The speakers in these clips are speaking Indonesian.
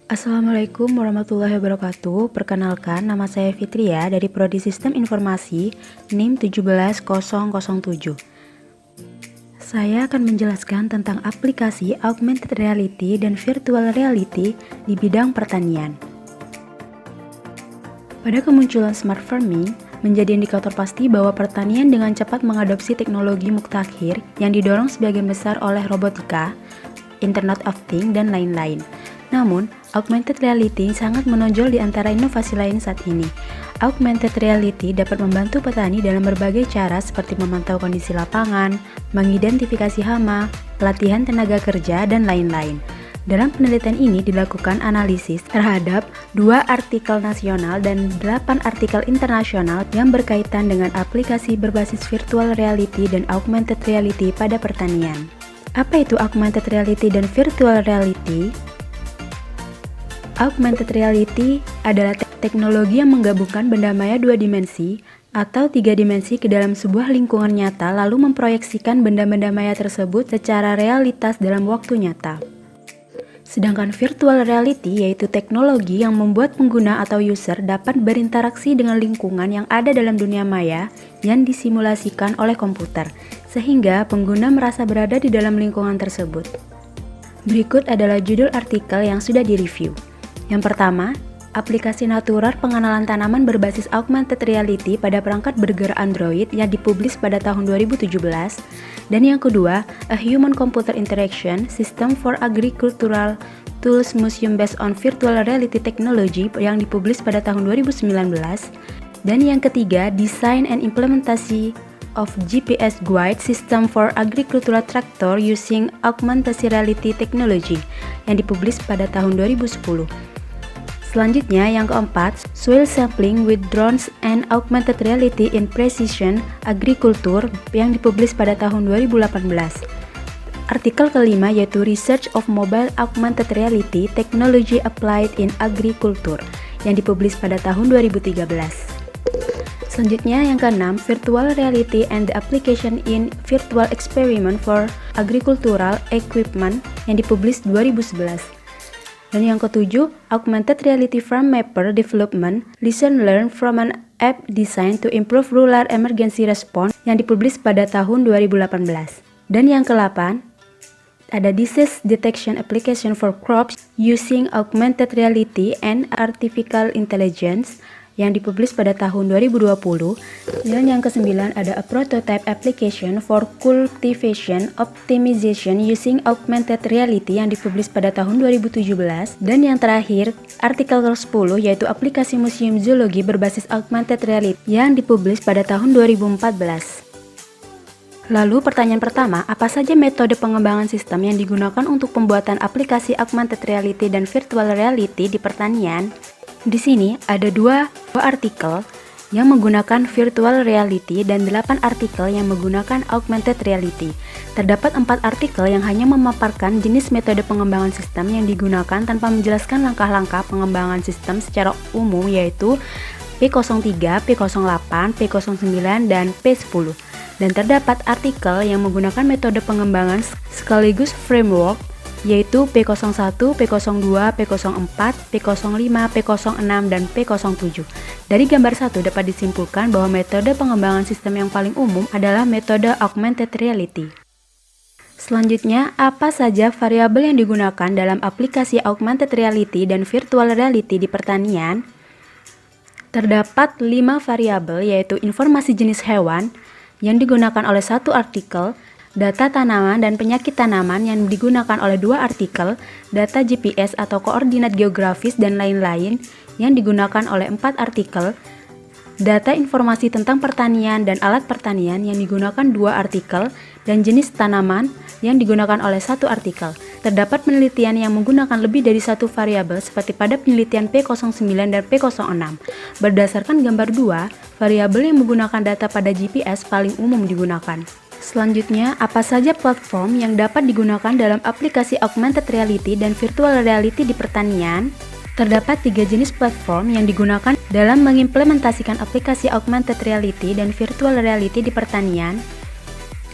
Assalamualaikum warahmatullahi wabarakatuh. Perkenalkan, nama saya Fitria dari Prodi Sistem Informasi NIM 17007. Saya akan menjelaskan tentang aplikasi augmented reality dan virtual reality di bidang pertanian. Pada kemunculan smart farming, menjadi indikator pasti bahwa pertanian dengan cepat mengadopsi teknologi mutakhir yang didorong sebagian besar oleh robotika, Internet of Things, dan lain-lain. Namun, augmented reality sangat menonjol di antara inovasi lain saat ini. Augmented reality dapat membantu petani dalam berbagai cara seperti memantau kondisi lapangan, mengidentifikasi hama, pelatihan tenaga kerja, dan lain-lain. Dalam penelitian ini dilakukan analisis terhadap 2 artikel nasional dan 8 artikel internasional yang berkaitan dengan aplikasi berbasis virtual reality dan augmented reality pada pertanian. Apa itu augmented reality dan virtual reality? Augmented reality adalah teknologi yang menggabungkan benda maya 2 dimensi atau 3 dimensi ke dalam sebuah lingkungan nyata lalu memproyeksikan benda-benda maya tersebut secara realitas dalam waktu nyata. Sedangkan virtual reality yaitu teknologi yang membuat pengguna atau user dapat berinteraksi dengan lingkungan yang ada dalam dunia maya yang disimulasikan oleh komputer, sehingga pengguna merasa berada di dalam lingkungan tersebut. Berikut adalah judul artikel yang sudah direview. Yang pertama, aplikasi Natural pengenalan tanaman berbasis augmented reality pada perangkat bergerak Android yang dipublish pada tahun 2017. Dan yang kedua, A Human-Computer Interaction System for Agricultural Tools Museum Based on Virtual Reality Technology yang dipublish pada tahun 2019. Dan yang ketiga, Design and Implementation of GPS Guide System for Agricultural Tractor Using Augmented Reality Technology yang dipublish pada tahun 2010. Selanjutnya, yang keempat, Soil Sampling with Drones and Augmented Reality in Precision Agriculture yang dipublish pada tahun 2018. Artikel kelima yaitu Research of Mobile Augmented Reality Technology Applied in Agriculture yang dipublish pada tahun 2013. Selanjutnya, yang keenam, Virtual Reality and the Application in Virtual Experiment for Agricultural Equipment yang dipublish 2011. Dan yang ketujuh, Augmented Reality Farm Mapper Development, Lesson Learned from an App Designed to Improve Rural Emergency Response yang dipublish pada tahun 2018. Dan yang ke-8, ada Disease Detection Application for Crops Using Augmented Reality and Artificial Intelligence yang dipublish pada tahun 2020. Dan yang ke-9 ada A Prototype Application for Cultivation Optimization Using Augmented Reality yang dipublish pada tahun 2017. Dan yang terakhir, artikel ke-10 yaitu aplikasi Museum Zoologi berbasis Augmented Reality yang dipublish pada tahun 2014. Lalu pertanyaan pertama, apa saja metode pengembangan sistem yang digunakan untuk pembuatan aplikasi Augmented Reality dan Virtual Reality di pertanian? Di sini ada 2 artikel yang menggunakan virtual reality dan 8 artikel yang menggunakan augmented reality. Terdapat 4 artikel yang hanya memaparkan jenis metode pengembangan sistem yang digunakan tanpa menjelaskan langkah-langkah pengembangan sistem secara umum yaitu P03, P08, P09, dan P10. Dan terdapat artikel yang menggunakan metode pengembangan sekaligus framework yaitu P01, P02, P04, P05, P06, dan P07. Dari gambar 1 dapat disimpulkan bahwa metode pengembangan sistem yang paling umum adalah metode augmented reality. Selanjutnya, apa saja variabel yang digunakan dalam aplikasi augmented reality dan virtual reality di pertanian? Terdapat 5 variabel yaitu informasi jenis hewan yang digunakan oleh 1 artikel, data tanaman dan penyakit tanaman yang digunakan oleh 2 artikel, data GPS atau koordinat geografis dan lain-lain yang digunakan oleh 4 artikel, data informasi tentang pertanian dan alat pertanian yang digunakan 2 artikel, dan jenis tanaman yang digunakan oleh 1 artikel. Terdapat penelitian yang menggunakan lebih dari 1 variabel seperti pada penelitian P09 dan P06. Berdasarkan gambar 2, variabel yang menggunakan data pada GPS paling umum digunakan. Selanjutnya, apa saja platform yang dapat digunakan dalam aplikasi augmented reality dan virtual reality di pertanian? Terdapat 3 jenis platform yang digunakan dalam mengimplementasikan aplikasi augmented reality dan virtual reality di pertanian,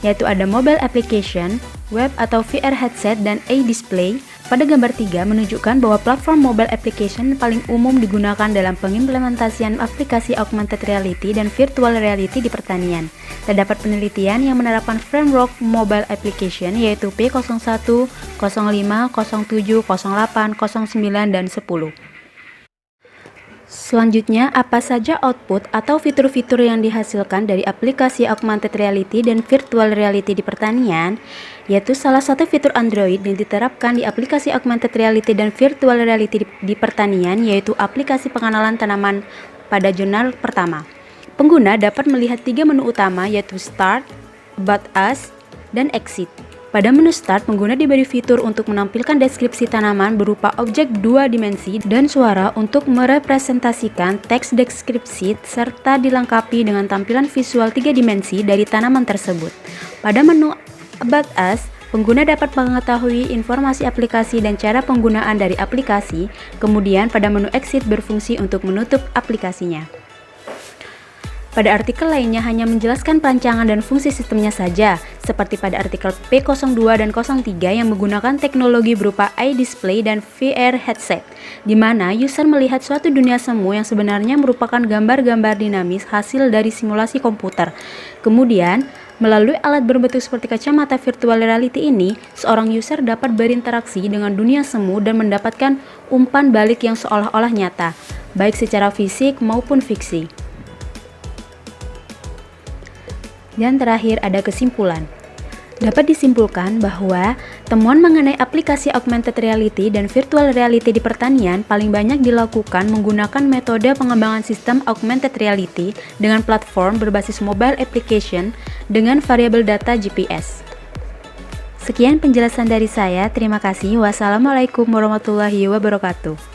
yaitu ada mobile application, web atau VR headset, dan e-display. Pada gambar 3 menunjukkan bahwa platform mobile application paling umum digunakan dalam pengimplementasian aplikasi augmented reality dan virtual reality di pertanian. Terdapat penelitian yang menerapkan framework mobile application yaitu P01, 05, 07, 08, 09, dan 10. Selanjutnya, apa saja output atau fitur-fitur yang dihasilkan dari aplikasi augmented reality dan virtual reality di pertanian? Yaitu salah satu fitur Android yang diterapkan di aplikasi augmented reality dan virtual reality di pertanian yaitu aplikasi pengenalan tanaman pada jurnal pertama. Pengguna dapat melihat 3 menu utama yaitu Start, About Us, dan Exit. Pada menu Start, pengguna diberi fitur untuk menampilkan deskripsi tanaman berupa objek 2 dimensi dan suara untuk merepresentasikan teks deskripsi serta dilengkapi dengan tampilan visual 3 dimensi dari tanaman tersebut. Pada menu About Us, pengguna dapat mengetahui informasi aplikasi dan cara penggunaan dari aplikasi. Kemudian pada menu Exit berfungsi untuk menutup aplikasinya. Pada artikel lainnya hanya menjelaskan perancangan dan fungsi sistemnya saja, seperti pada artikel P02 dan 03 yang menggunakan teknologi berupa eye display dan VR headset, di mana user melihat suatu dunia semu yang sebenarnya merupakan gambar-gambar dinamis hasil dari simulasi komputer. Kemudian, melalui alat berbentuk seperti kacamata virtual reality ini, seorang user dapat berinteraksi dengan dunia semu dan mendapatkan umpan balik yang seolah-olah nyata, baik secara fisik maupun fiksi. Dan terakhir ada kesimpulan. Dapat disimpulkan bahwa temuan mengenai aplikasi augmented reality dan virtual reality di pertanian paling banyak dilakukan menggunakan metode pengembangan sistem augmented reality dengan platform berbasis mobile application dengan variabel data GPS. Sekian penjelasan dari saya, terima kasih. Wassalamualaikum warahmatullahi wabarakatuh.